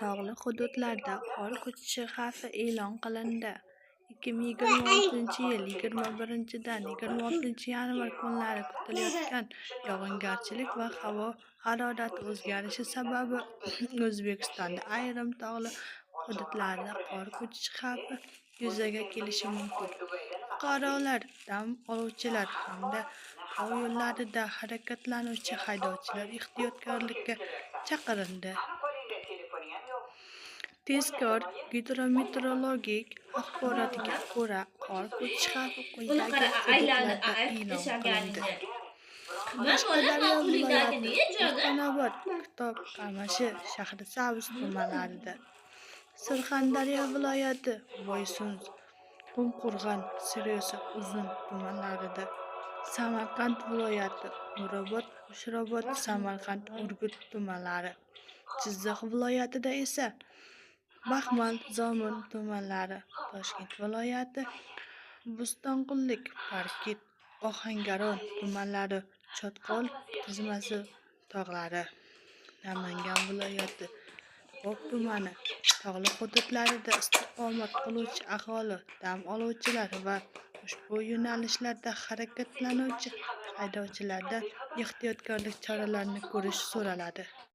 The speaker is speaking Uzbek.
Tog'li hududlarda qor ko'chishi xavfi e'lon qilindi. 2026-yil 21-26 yanvar kunlari kutilayotgan yog'ingarchilik va havo harorati o'zgarishi sababli O'zbekistonda ayrim tog'li hududlarda qor ko'chishi xavfi yuzaga kelishi mumkin. Fuqarolar, dam oluvchilar hamda tog' yo'llarida harakatlanuvchi haydovchilar ehtiyotkorlikka chaqirildi. Tezkor gidrometeorologik axborotiga ko'ra, qor ko'chishi xavfi quyidagi hududlarda e'lon qilindi. Qashqadaryo viloyati Dehqonobod, Kitob, Qamashi, Shahrisabz tumanlarida, Surxondaryo viloyati Boysun, Qumqo'rg'on, Sirdaryo, Uzun tumanlarida, Samarqand viloyati Nurobod, Qo'shrabot, Samarqand, Urgut tumanlari, Jizzax viloyatida esa Baxmal, Zomin tumanlari, Toshkent viloyati Bo'stonqullik, Parkent, Ohangaron tumanlari, Chotqol tizmasi tog'lari, Namangan viloyati Bop tumani, tog'li hududlarida istiqomat qiluvchi aholi, dam oluvchilar va ushbu yo'nalishlarda harakatlanuvchi haydovchilardan ehtiyotkorlik choralarini ko'rish so'raladi.